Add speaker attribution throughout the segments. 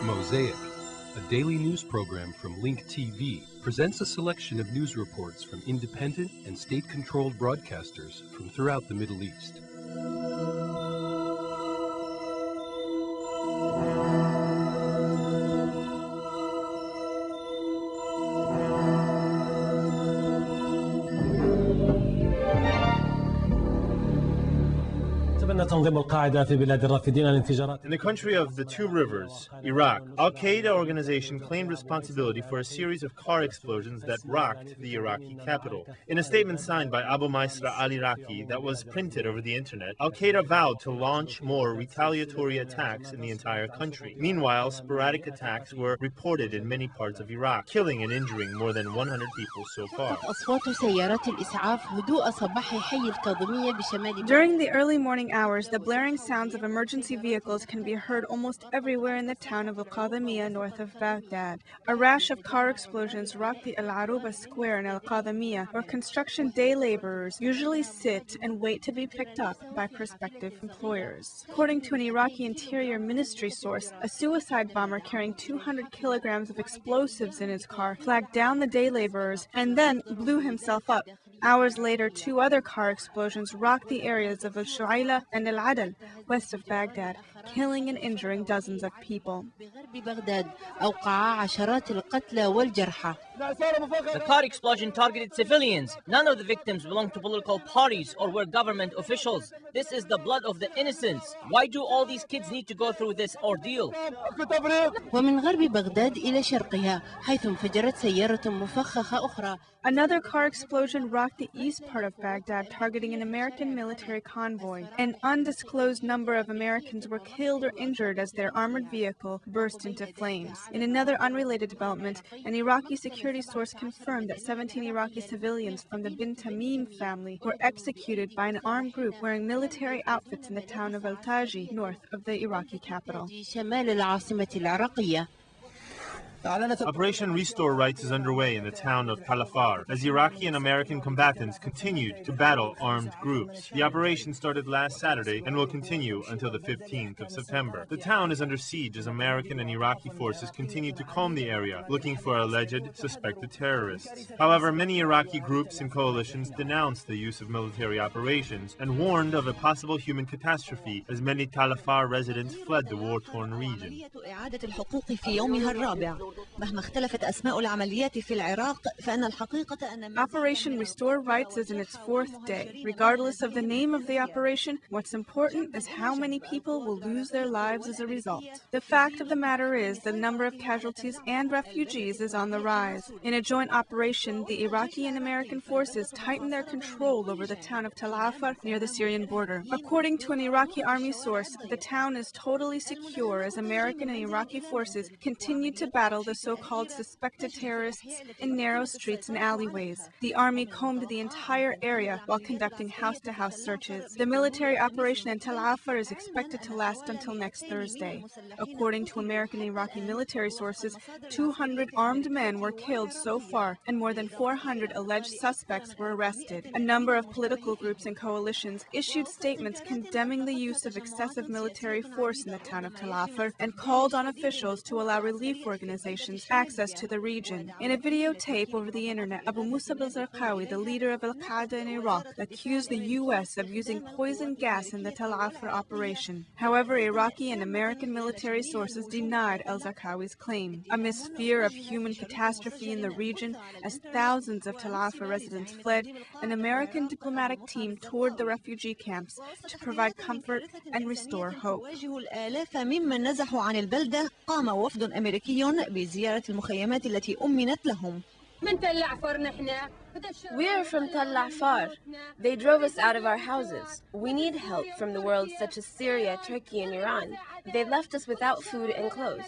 Speaker 1: Mosaic, a daily news program from Link TV, presents a selection of news reports from independent and state-controlled broadcasters from throughout the Middle East.
Speaker 2: In the country of the two rivers, Iraq, Al-Qaeda organization claimed responsibility for a series of car explosions that rocked the Iraqi capital. In a statement signed by Abu Maisra al-Iraqi that was printed over the internet, Al-Qaeda vowed to launch more retaliatory attacks in the entire country. Meanwhile, sporadic attacks were reported in many parts of Iraq, killing and injuring more than 100 people so far.
Speaker 3: During the early morning hours, the blaring sounds of emergency vehicles can be heard almost everywhere in the town of Al-Qaeda north of Baghdad. A rash of car explosions rocked the Al-Aruba square in Al-Qaeda, where construction day laborers usually sit and wait to be picked up by prospective employers. According to an Iraqi Interior Ministry source, a suicide bomber carrying 200 kilograms of explosives in his car flagged down the day laborers and then blew himself up. Hours later, two other car explosions rocked the areas of Al-Shu'ayla and Al-Adal, west of Baghdad, killing and injuring dozens of people.
Speaker 4: The car explosion targeted civilians. None of the victims belong to political parties or were government officials. This is the blood of the innocents. Why do all these kids need to go through this ordeal?
Speaker 3: Another car explosion rocked the east part of Baghdad, targeting an American military convoy. An undisclosed number of Americans were killed or injured as their armored vehicle burst into flames. In another unrelated development, an Iraqi security source confirmed that 17 Iraqi civilians from the Bin Tamim family were executed by an armed group wearing military outfits in the town of Al-Taji, north of the Iraqi capital.
Speaker 2: Operation Restore Rights is underway in the town of Tal Afar as Iraqi and American combatants continued to battle armed groups. The operation started last Saturday and will continue until the 15th of September. The town is under siege as American and Iraqi forces continue to comb the area, looking for alleged suspected terrorists. However, many Iraqi groups and coalitions denounced the use of military operations and warned of a possible human catastrophe as many Tal Afar residents fled the war-torn region.
Speaker 3: Operation Restore Rights is in its fourth day. Regardless of the name of the operation, what's important is how many people will lose their lives as a result. The fact of the matter is the number of casualties and refugees is on the rise. In a joint operation, the Iraqi and American forces tightened their control over the town of Tal Afar near the Syrian border. According to an Iraqi army source, the town is totally secure as American and Iraqi forces continue to battle the so-called suspected terrorists in narrow streets and alleyways. The army combed the entire area while conducting house-to-house searches. The military operation in Tal Afar is expected to last until next Thursday. According to American and Iraqi military sources, 200 armed men were killed so far, and more than 400 alleged suspects were arrested. A number of political groups and coalitions issued statements condemning the use of excessive military force in the town of Tal Afar and called on officials to allow relief organizations access to the region. In a videotape over the internet, Abu Musab al-Zarqawi, the leader of Al-Qaeda in Iraq, accused the U.S. of using poison gas in the Tal Afar operation. However, Iraqi and American military sources denied al-Zarqawi's claim. Amidst fear of human catastrophe in the region, as thousands of Tal Afar residents fled, an American diplomatic team toured the refugee camps to provide comfort and restore hope.
Speaker 5: بزيارة المخيمات التي أمنت لهم.
Speaker 6: We are from Tal Afar. They drove us out of our houses. We need help from the world such as Syria, Turkey, and Iran. They left us without food and clothes.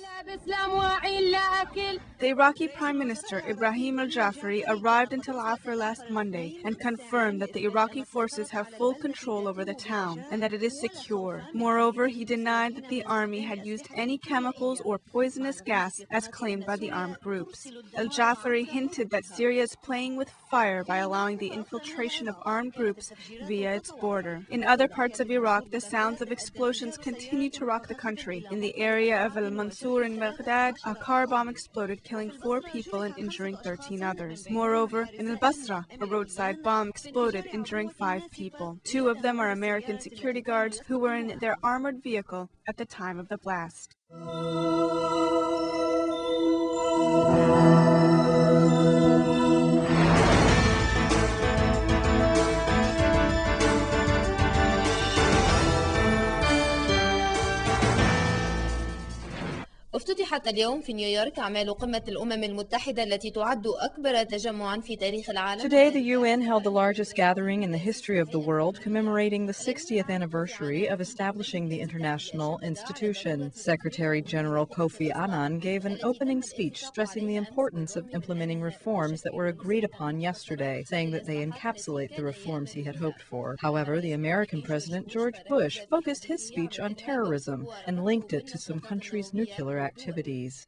Speaker 3: The Iraqi Prime Minister Ibrahim al-Jafari arrived in Tal Afar last Monday and confirmed that the Iraqi forces have full control over the town and that it is secure. Moreover, he denied that the army had used any chemicals or poisonous gas as claimed by the armed groups. Al-Jafari hinted that Syria is playing with fire fire by allowing the infiltration of armed groups via its border. In other parts of Iraq, the sounds of explosions continue to rock the country. In the area of Al-Mansur in Baghdad, a car bomb exploded, killing 4 people and injuring 13 others. Moreover, in Al-Basra, a roadside bomb exploded, injuring 5 people. 2 of them are American security guards who were in their armored vehicle at the time of the blast.
Speaker 5: افتتحت اليوم في نيويورك أعمال قمة الأمم المتحدة التي تعد أكبر تجمعاً في تاريخ العالم.
Speaker 7: Today, the UN held the largest gathering in the history of the world, commemorating the 60th anniversary of establishing the international institution. Secretary General Kofi Annan gave an opening speech stressing the importance of implementing reforms that were agreed upon yesterday, saying that they encapsulate the reforms he had hoped for. However, the American President George Bush focused his speech on terrorism and linked it to some countries' nuclear activities.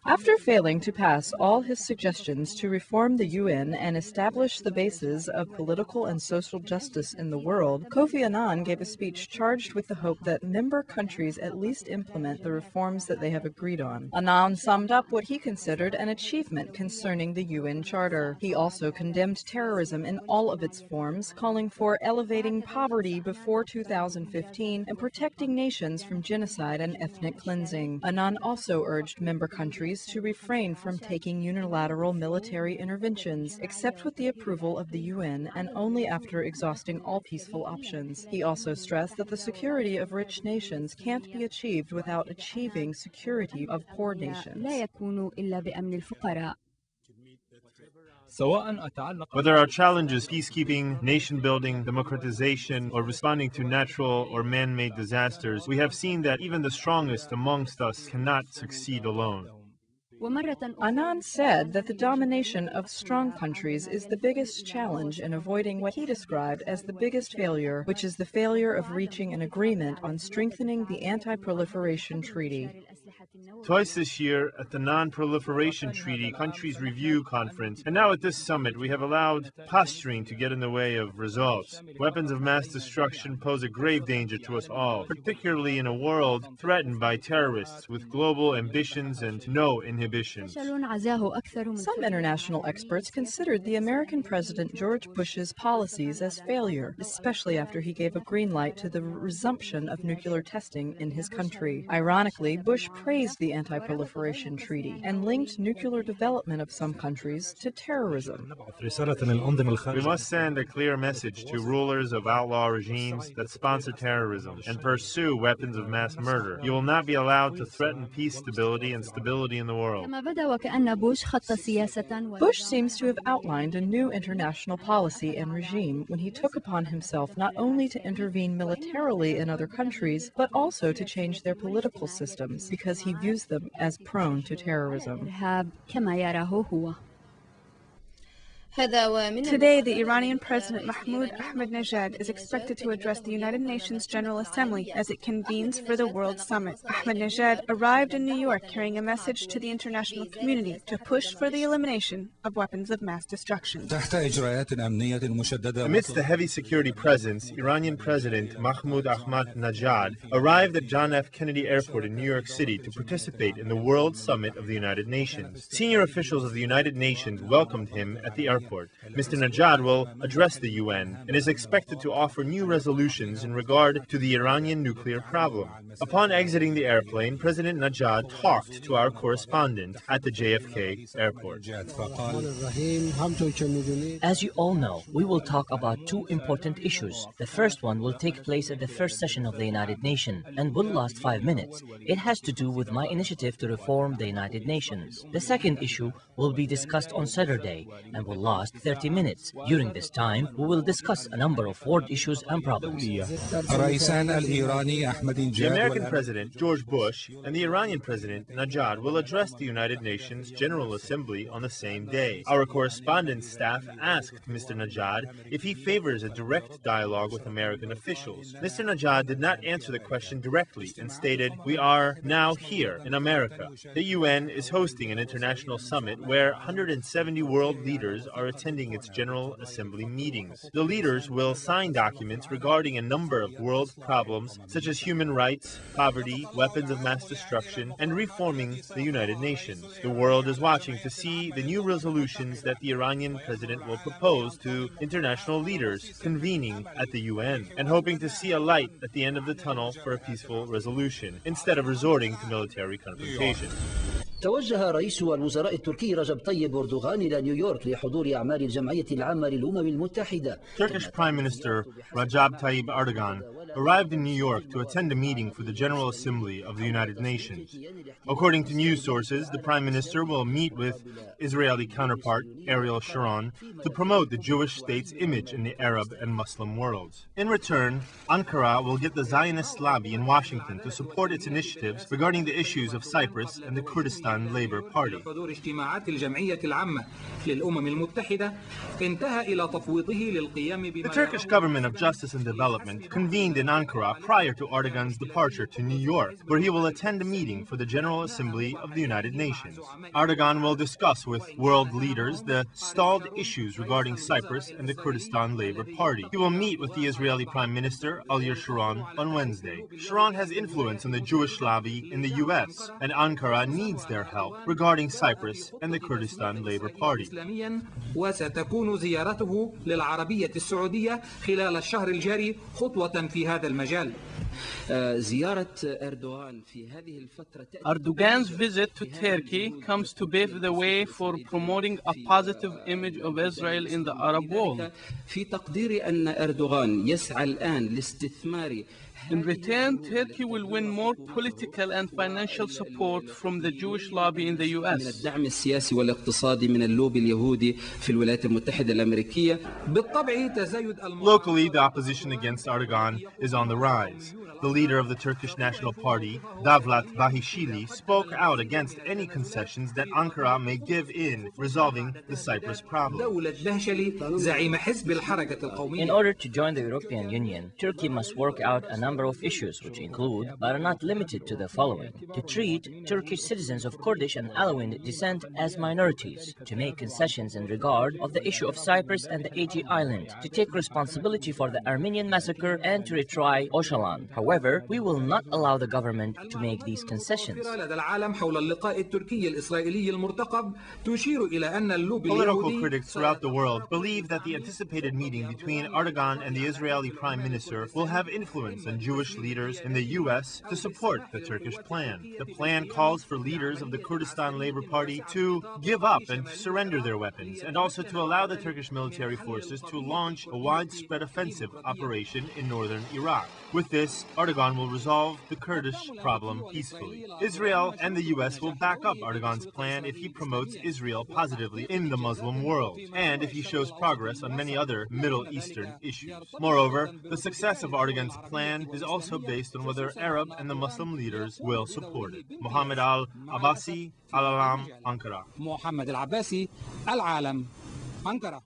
Speaker 7: After failing to pass all his suggestions to reform the UN and establish the bases of political and social justice in the world, Kofi Annan gave a speech charged with the hope that member countries at least implement the reforms that they have agreed on. Annan summed up what he considered an achievement concerning the UN Charter. He also condemned terrorism in all of its forms, calling for elevating poverty before 2015 and protecting nations from genocide and ethnic cleansing. Annan also urged member countries to refrain from taking unilateral military interventions, except with the approval of the UN and only after exhausting all peaceful options. He also stressed that the security of rich nations can't be achieved without achieving security of poor nations.
Speaker 2: Whether our challenge is peacekeeping, nation-building, democratization, or responding to natural or man-made disasters, we have seen that even the strongest amongst us cannot succeed alone.
Speaker 7: Annan said that the domination of strong countries is the biggest challenge in avoiding what he described as the biggest failure, which is the failure of reaching an agreement on strengthening the Anti-Proliferation Treaty.
Speaker 2: Twice this year at the Non-Proliferation Treaty Countries Review Conference, and now at this summit, we have allowed posturing to get in the way of results. Weapons of mass destruction pose a grave danger to us all, particularly in a world threatened by terrorists with global ambitions and no inhibitions.
Speaker 7: Some international experts considered the American President George Bush's policies as failure, especially after he gave a green light to the resumption of nuclear testing in his country. Ironically, Bush praised the Anti-Proliferation Treaty and linked nuclear development of some countries to terrorism.
Speaker 2: We must send a clear message to rulers of outlaw regimes that sponsor terrorism and pursue weapons of mass murder. You will not be allowed to threaten peace, stability, and stability in the world.
Speaker 7: Bush seems to have outlined a new international policy and regime when he took upon himself not only to intervene militarily in other countries, but also to change their political systems, because he views them as prone to terrorism.
Speaker 3: Today, the Iranian President Mahmoud Ahmadinejad is expected to address the United Nations General Assembly as it convenes for the World Summit. Ahmadinejad arrived in New York carrying a message to the international community to push for the elimination of weapons of mass destruction.
Speaker 2: Amidst the heavy security presence, Iranian President Mahmoud Ahmadinejad arrived at John F. Kennedy Airport in New York City to participate in the World Summit of the United Nations. Senior officials of the United Nations welcomed him at the airport. Mr. Najad will address the UN and is expected to offer new resolutions in regard to the Iranian nuclear problem. Upon exiting the airplane, President Najad talked to our correspondent at the JFK airport.
Speaker 4: As you all know, we will talk about 2 important issues. The first one will take place at the first session of the United Nations and will last 5 minutes. It has to do with my initiative to reform the United Nations. The second issue will be discussed on Saturday and will last last 30 minutes. During this time, we will discuss a number of world issues and problems.
Speaker 2: The American President, George Bush, and the Iranian President, Najad, will address the United Nations General Assembly on the same day. Our correspondence staff asked Mr. Najad if he favors a direct dialogue with American officials. Mr. Najad did not answer the question directly and stated, "We are now here in America. The UN is hosting an international summit where 170 world leaders are attending its General Assembly meetings. The leaders will sign documents regarding a number of world problems such as human rights, poverty, weapons of mass destruction, and reforming the United Nations. The world is watching to see the new resolutions that the Iranian president will propose to international leaders convening at the UN and hoping to see a light at the end of the tunnel for a peaceful resolution instead of resorting to military confrontation."
Speaker 8: توجه رئيس الوزراء التركي رجب طيب أردوغان إلى نيويورك لحضور أعمال الجمعية العامة للأمم المتحدة.
Speaker 2: Turkish Prime Minister Recep Tayyip Erdogan arrived in New York to attend a meeting for the General Assembly of the United Nations. According to news sources, the Prime Minister will meet with Israeli counterpart Ariel Sharon to promote the Jewish state's image in the Arab and Muslim worlds. In return, Ankara will get the Zionist lobby in Washington to support its initiatives regarding the issues of Cyprus and the Kurdistan Labour Party. The Turkish Government of Justice and Development convened in Ankara prior to Erdogan's departure to New York, where he will attend a meeting for the General Assembly of the United Nations. Erdogan will discuss with world leaders the stalled issues regarding Cyprus and the Kurdistan Labour Party. He will meet with the Israeli Prime Minister Ariel Sharon on Wednesday. Sharon has influence on the Jewish lobby in the U.S., and Ankara needs their help regarding Cyprus and the Kurdistan Labour Party.
Speaker 9: وستكون زيارته للعربية السعودية خلال الشهر الجاري خطوة في هذا المجال.
Speaker 10: Erdogan's visit to Turkey comes to pave the way for promoting a positive image of Israel in the Arab world.
Speaker 9: في تقدير أن أردوغان يسعى الآن لاستثمار
Speaker 10: In return, Turkey will win more political and financial support from the Jewish lobby in the U.S.
Speaker 9: الدعم السياسي والاقتصادي من اللوبي اليهودي في الولايات المتحدة الأمريكية. بالطبع تزايد
Speaker 2: Locally, the opposition against Erdogan is on the rise. The leader of the Turkish National Party, Davlat Bahishili, spoke out against any concessions that Ankara may give in resolving the Cyprus problem.
Speaker 4: In order to join the European Union, Turkey must work out a number of issues which include, but are not limited to, the following: to treat Turkish citizens of Kurdish and Alawite descent as minorities, to make concessions in regard of the issue of Cyprus and the Aegean Island, to take responsibility for the Armenian massacre, and to retry Öcalan. However, we will not allow the government to make these concessions.
Speaker 2: Political critics throughout the world believe that the anticipated meeting between Erdogan and the Israeli Prime Minister will have influence on Jewish leaders in the U.S. to support the Turkish plan. The plan calls for leaders of the Kurdistan Labour Party to give up and surrender their weapons, and also to allow the Turkish military forces to launch a widespread offensive operation in northern Iraq. With this, Erdogan will resolve the Kurdish problem peacefully. Israel and the U.S. will back up Erdogan's plan if he promotes Israel positively in the Muslim world, and if he shows progress on many other Middle Eastern issues. Moreover, the success of Erdogan's plan is also based on whether Arab and the Muslim leaders will support it. Mohammed Al-Abbasi, Al-Alam, Ankara.
Speaker 9: Mohammed Al-Abbasi, Al-Alam, Ankara.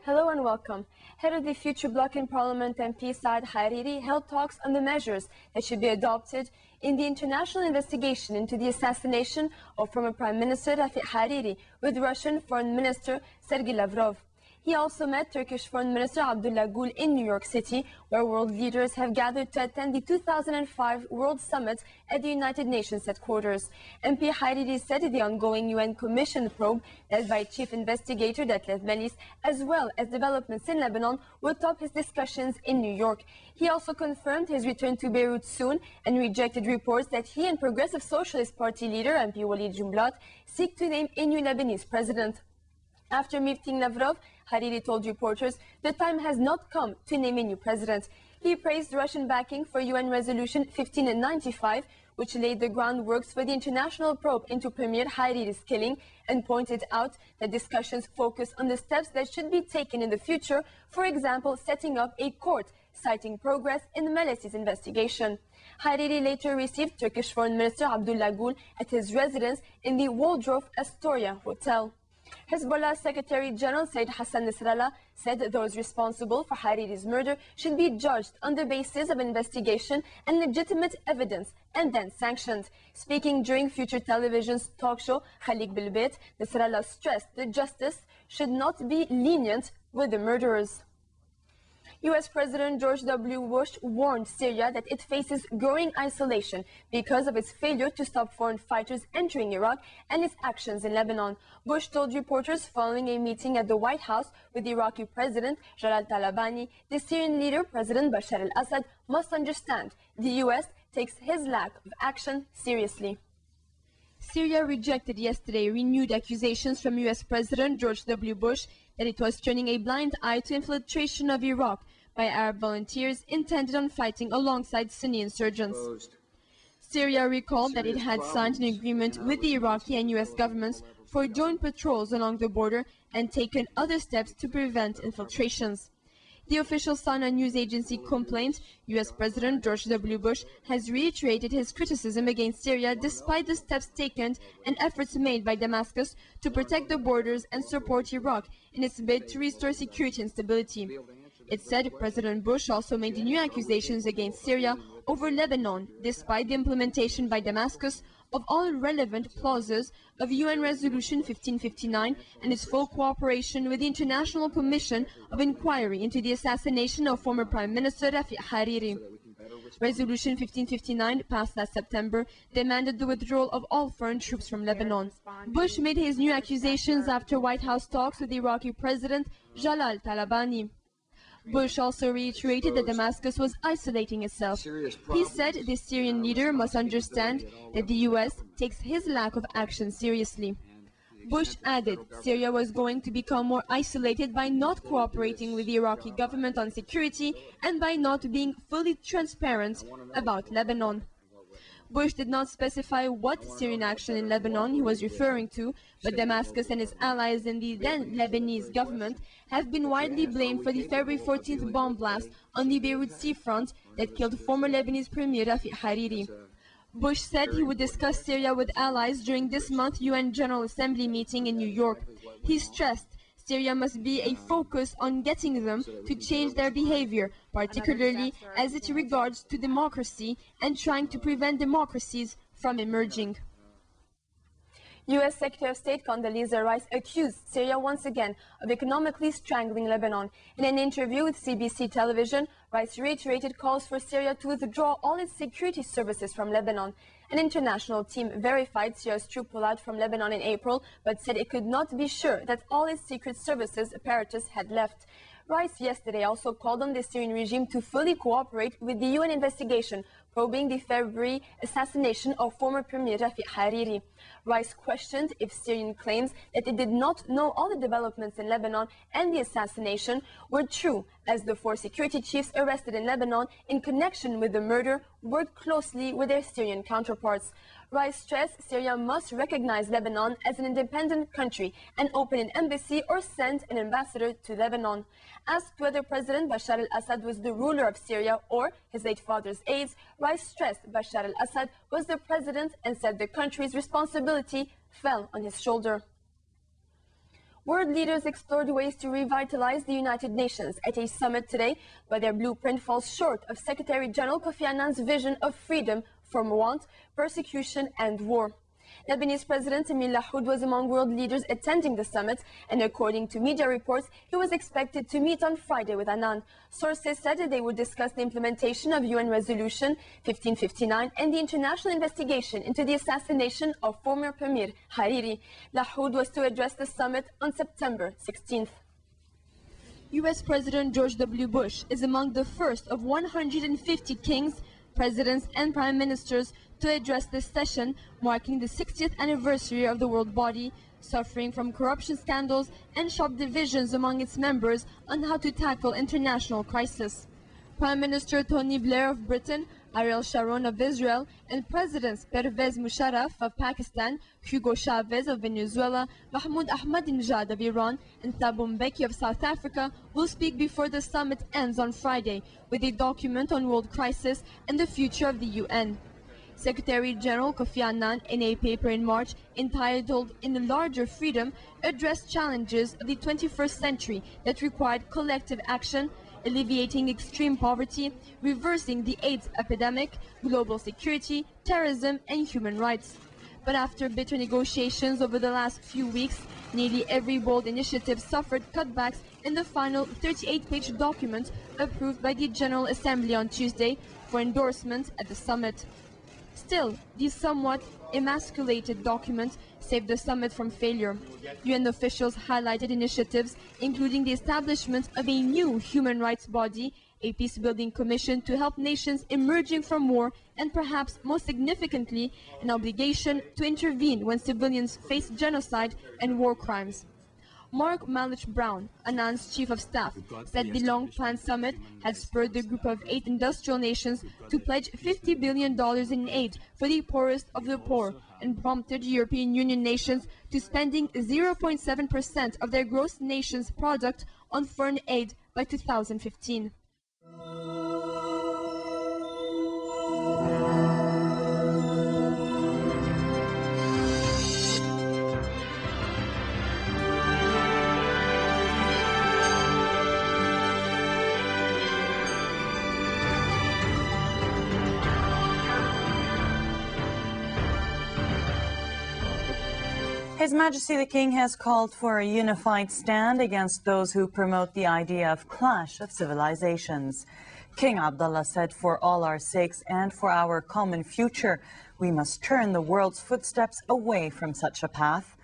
Speaker 6: Hello and welcome. Head of the Future Bloc in Parliament MP Saad Hariri held talks on the measures that should be adopted in the international investigation into the assassination of former Prime Minister Rafiq Hariri with Russian Foreign Minister Sergei Lavrov. He also met Turkish Foreign Minister Abdullah Gül in New York City, where world leaders have gathered to attend the 2005 World Summit at the United Nations headquarters. MP Hariri said the ongoing UN Commission probe, led by Chief Investigator Detlef Melis, as well as developments in Lebanon, will top his discussions in New York. He also confirmed his return to Beirut soon and rejected reports that he and Progressive Socialist Party leader MP Walid Jumblat seek to name a new Lebanese president. After meeting Lavrov, Hariri told reporters the time has not come to name a new president. He praised Russian backing for UN Resolution 1595, which laid the groundwork for the international probe into Premier Hariri's killing, and pointed out that discussions focus on the steps that should be taken in the future, for example, setting up a court, citing progress in Melis's investigation. Hariri later received Turkish Foreign Minister Abdullah Gül at his residence in the WOlrd Astoria Hotel. Hezbollah Secretary General Said Hassan Nasrallah said those responsible for Hariri's murder should be judged on the basis of investigation and legitimate evidence and then sanctioned. Speaking during Future Television's talk show Khalik Bilbet, Nasrallah stressed that justice should not be lenient with the murderers. U.S. President George W. Bush warned Syria that it faces growing isolation because of its failure to stop foreign fighters entering Iraq and its actions in Lebanon. Bush told reporters following a meeting at the White House with the Iraqi President Jalal Talabani, the Syrian leader President Bashar al-Assad must understand the U.S. takes his lack of action seriously. Syria rejected yesterday renewed accusations from U.S. President George W. Bush that it was turning a blind eye to infiltration of Iraq by Arab volunteers intended on fighting alongside Sunni insurgents. Syria recalled that it had signed an agreement with the Iraqi and U.S. governments for joint patrols along the border and taken other steps to prevent infiltrations. The official Sana news agency complained U.S. President George W. Bush has reiterated his criticism against Syria despite the steps taken and efforts made by Damascus to protect the borders and support Iraq in its bid to restore security and stability. It said President Bush also made new accusations against Syria over Lebanon, despite the implementation by Damascus of all relevant clauses of UN Resolution 1559 and its full cooperation with the International Commission of Inquiry into the assassination of former Prime Minister Rafiq Hariri. Resolution 1559, passed last September, demanded the withdrawal of all foreign troops from Lebanon. Bush made his new accusations after White House talks with the Iraqi President Jalal Talabani. Bush also reiterated that Damascus was isolating itself. He said the Syrian leader must understand that the U.S. takes his lack of action seriously. Bush added Syria was going to become more isolated by not cooperating with the Iraqi government on security and by not being fully transparent about Lebanon. Bush did not specify what Syrian action in Lebanon he was referring to, but Damascus and its allies in the then Lebanese government have been widely blamed for the February 14th bomb blast on the Beirut seafront that killed former Lebanese Premier Rafiq Hariri. Bush said he would discuss Syria with allies during this month's UN General Assembly meeting in New York. He stressed Syria must be a focus on getting them to change their behavior, particularly as it regards to democracy and trying to prevent democracies from emerging. U.S. Secretary of State Condoleezza Rice accused Syria once again of economically strangling Lebanon. In an interview with CBC television, Rice reiterated calls for Syria to withdraw all its security services from Lebanon. An international team verified Syria's troop pullout from Lebanon in April, but said it could not be sure that all its secret services apparatus had left. Rice yesterday also called on the Syrian regime to fully cooperate with the UN investigation probing the February assassination of former Premier Rafiq Hariri. Rice questioned if Syrian claims that it did not know all the developments in Lebanon and the assassination were true, as the 4 security chiefs arrested in Lebanon in connection with the murder worked closely with their Syrian counterparts. Rice stressed Syria must recognize Lebanon as an independent country and open an embassy or send an ambassador to Lebanon. Asked whether President Bashar al-Assad was the ruler of Syria or his late father's aides, Rice stressed Bashar al-Assad was the president and said the country's responsibility fell on his shoulder. World leaders explored ways to revitalize the United Nations at a summit today, but their blueprint falls short of Secretary General Kofi Annan's vision of freedom from want, persecution and war. Lebanese President Emil Lahoud was among world leaders attending the summit, and according to media reports, he was expected to meet on Friday with Annan. Sources said that they would discuss the implementation of UN Resolution 1559 and the international investigation into the assassination of former Premier Hariri. Lahoud was to address the summit on September 16th. U.S. President George W. Bush is among the first of 150 kings, presidents and prime ministers to address this session, marking the 60th anniversary of the world body suffering from corruption scandals and sharp divisions among its members on how to tackle international crisis. Prime Minister Tony Blair of Britain, Ariel Sharon of Israel, and Presidents Pervez Musharraf of Pakistan, Hugo Chavez of Venezuela, Mahmoud Ahmadinejad of Iran, and Thabo Mbeki of South Africa will speak before the summit ends on Friday with a document on world crisis and the future of the UN. Secretary General Kofi Annan, in a paper in March entitled "In Larger Freedom," addressed challenges of the 21st century that required collective action, alleviating extreme poverty, reversing the AIDS epidemic, global security, terrorism, and human rights. But after bitter negotiations over the last few weeks, nearly every bold initiative suffered cutbacks in the final 38-page document approved by the General Assembly on Tuesday for endorsement at the summit. Still, the somewhat emasculated document saved the summit from failure. UN officials highlighted initiatives, including the establishment of a new human rights body, a peace-building commission to help nations emerging from war, and perhaps most significantly, an obligation to intervene when civilians face genocide and war crimes. Mark Malich Brown, Annan's chief of staff, said the long-planned summit had spurred the group of 8 industrial nations to pledge $50 billion in aid for the poorest of the poor and prompted European Union nations to spending 0.7% of their gross nation's product on foreign aid by 2015.
Speaker 11: His Majesty the King has called for a unified stand against those who promote the idea of clash of civilizations. King Abdullah said, "For all our sakes and for our common future, we must turn the world's footsteps away from such a path."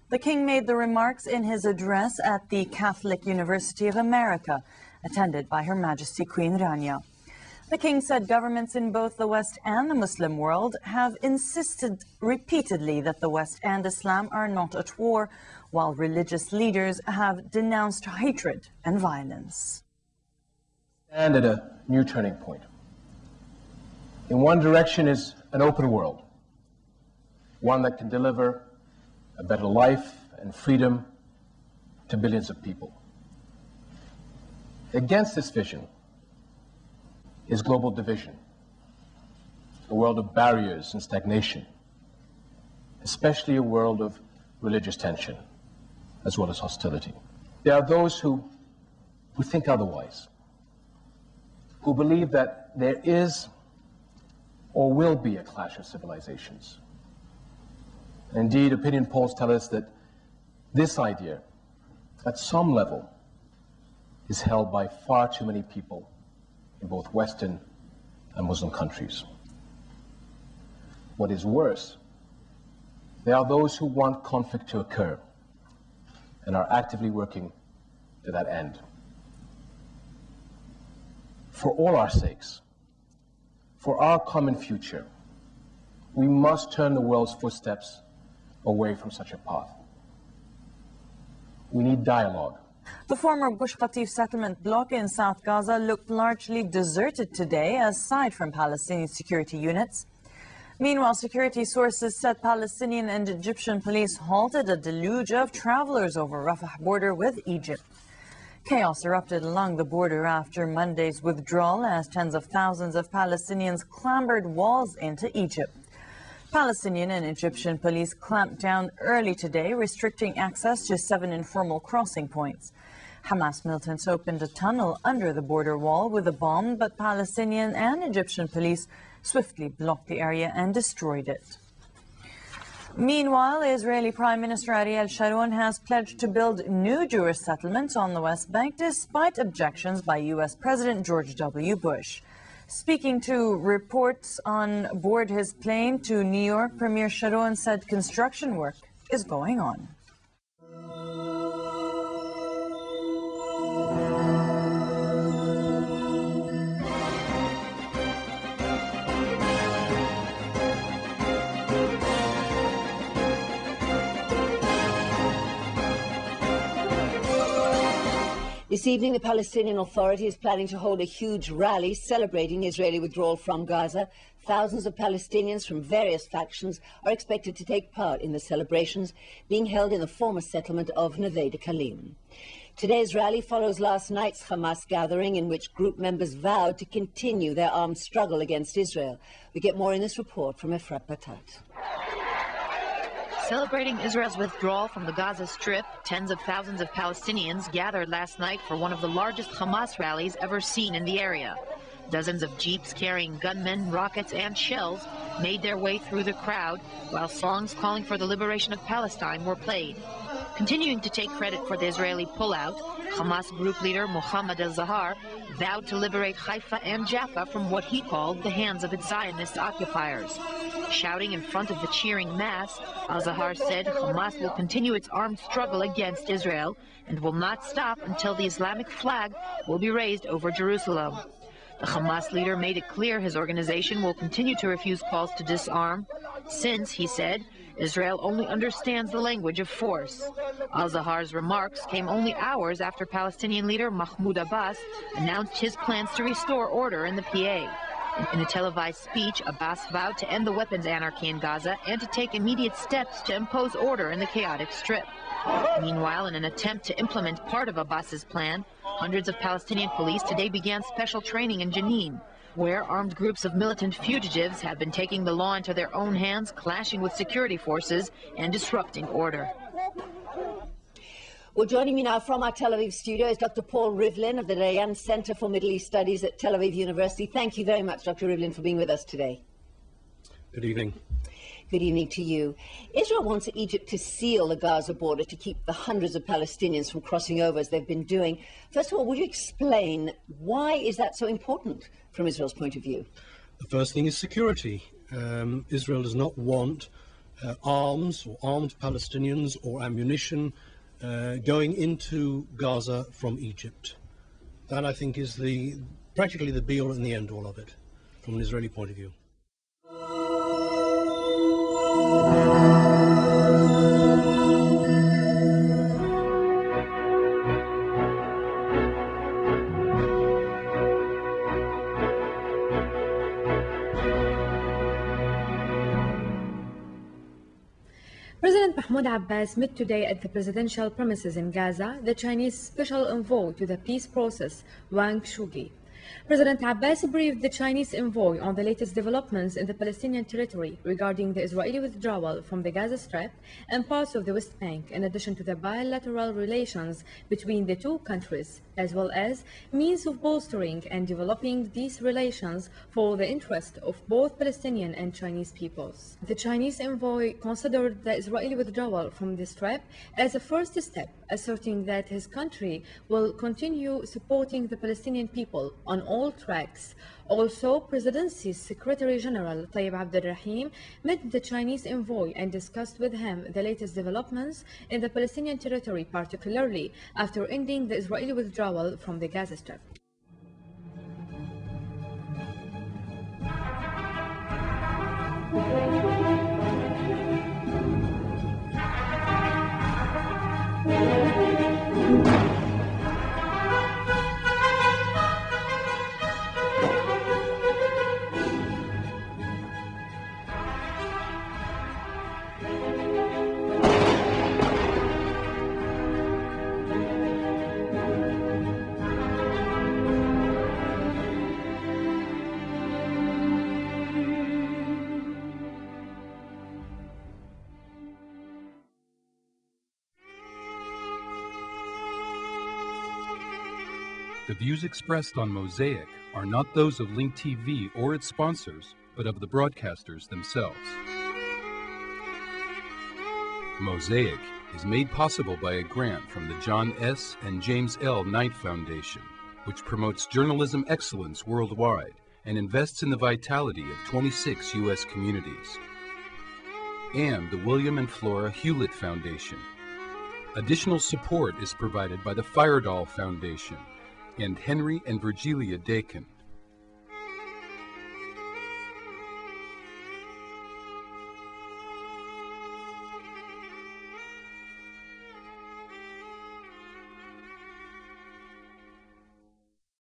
Speaker 11: The King made the remarks in his address at the Catholic University of America, attended by Her Majesty Queen Rania. The King said governments in both the West and the Muslim world have insisted repeatedly that the West and Islam are not at war, while religious leaders have denounced hatred and violence.
Speaker 12: And at a new turning point. In one direction is an open world, one that can deliver a better life and freedom to billions of people. Against this vision is global division, a world of barriers and stagnation, especially a world of religious tension, as well as hostility. There are those who think otherwise, who believe that there is or will be a clash of civilizations. Indeed, opinion polls tell us that this idea, at some level, is held by far too many people in both Western and Muslim countries. What is worse, there are those who want conflict to occur and are actively working to that end. For all our sakes, for our common future, we must turn the world's footsteps away from such a path. We need dialogue.
Speaker 11: The former Gush Qatif settlement block in South Gaza looked largely deserted today, aside from Palestinian security units. Meanwhile, security sources said Palestinian and Egyptian police halted a deluge of travelers over Rafah border with Egypt. Chaos erupted along the border after Monday's withdrawal as tens of thousands of Palestinians clambered walls into Egypt. Palestinian and Egyptian police clamped down early today, restricting access to 7 informal crossing points. Hamas militants opened a tunnel under the border wall with a bomb, but Palestinian and Egyptian police swiftly blocked the area and destroyed it. Meanwhile, Israeli Prime Minister Ariel Sharon has pledged to build new Jewish settlements on the West Bank despite objections by U.S. President George W. Bush. Speaking to reports on board his plane to New York, Premier Sharon said construction work is going on.
Speaker 13: This evening, the Palestinian Authority is planning to hold a huge rally celebrating Israeli withdrawal from Gaza. Thousands of Palestinians from various factions are expected to take part in the celebrations being held in the former settlement of Neve Dekalim. Today's rally follows last night's Hamas gathering in which group members vowed to continue their armed struggle against Israel. We get more in this report from Efrat Batat.
Speaker 14: Celebrating Israel's withdrawal from the Gaza Strip, tens of thousands of Palestinians gathered last night for one of the largest Hamas rallies ever seen in the area. Dozens of jeeps carrying gunmen, rockets, and shells made their way through the crowd, while songs calling for the liberation of Palestine were played. Continuing to take credit for the Israeli pullout, Hamas group leader Mohammed al-Zahar vowed to liberate Haifa and Jaffa from what he called the hands of its Zionist occupiers. Shouting in front of the cheering mass, al-Zahar said Hamas will continue its armed struggle against Israel and will not stop until the Islamic flag will be raised over Jerusalem. The Hamas leader made it clear his organization will continue to refuse calls to disarm, since, he said, Israel only understands the language of force. Al-Zahar's remarks came only hours after Palestinian leader Mahmoud Abbas announced his plans to restore order in the PA. In a televised speech, Abbas vowed to end the weapons anarchy in Gaza and to take immediate steps to impose order in the chaotic Strip. Meanwhile, in an attempt to implement part of Abbas's plan, hundreds of Palestinian police today began special training in Jenin, where armed groups of militant fugitives have been taking the law into their own hands, clashing with security forces and disrupting order.
Speaker 13: Well, joining me now from our Tel Aviv studio is Dr. Paul Rivlin of the Dayan Center for Middle East Studies at Tel Aviv University. Thank you very much, Dr. Rivlin, for being with us today.
Speaker 1: Good evening.
Speaker 13: Good evening to you. Israel wants Egypt to seal the Gaza border to keep the hundreds of Palestinians from crossing over as they've been doing. First of all, would you explain why is that so important from Israel's point of view?
Speaker 1: The first thing is security. Israel does not want arms or armed Palestinians or ammunition going into Gaza from Egypt. That, I think, is practically the be-all and the end-all of it from an Israeli point of view.
Speaker 15: President Mahmoud Abbas met today at the presidential premises in Gaza the Chinese special envoy to the peace process, Wang Shugi. President Abbas briefed the Chinese envoy on the latest developments in the Palestinian territory regarding the Israeli withdrawal from the Gaza Strip and parts of the West Bank, in addition to the bilateral relations between the two countries, as well as means of bolstering and developing these relations for the interest of both Palestinian and Chinese peoples. The Chinese envoy considered the Israeli withdrawal from the Strip as a first step, asserting that his country will continue supporting the Palestinian people on all tracks. Also, Presidency's Secretary General Tayyip Abdul-Rahim met the Chinese envoy and discussed with him the latest developments in the Palestinian territory, particularly after ending the Israeli withdrawal from the Gaza Strip.
Speaker 1: The views expressed on Mosaic are not those of Link TV or its sponsors, but of the broadcasters themselves. Mosaic is made possible by a grant from the John S. and James L. Knight Foundation, which promotes journalism excellence worldwide and invests in the vitality of 26 U.S. communities, and the William and Flora Hewlett Foundation. Additional support is provided by the Firedoll Foundation and Henry and Virgilia Dakin.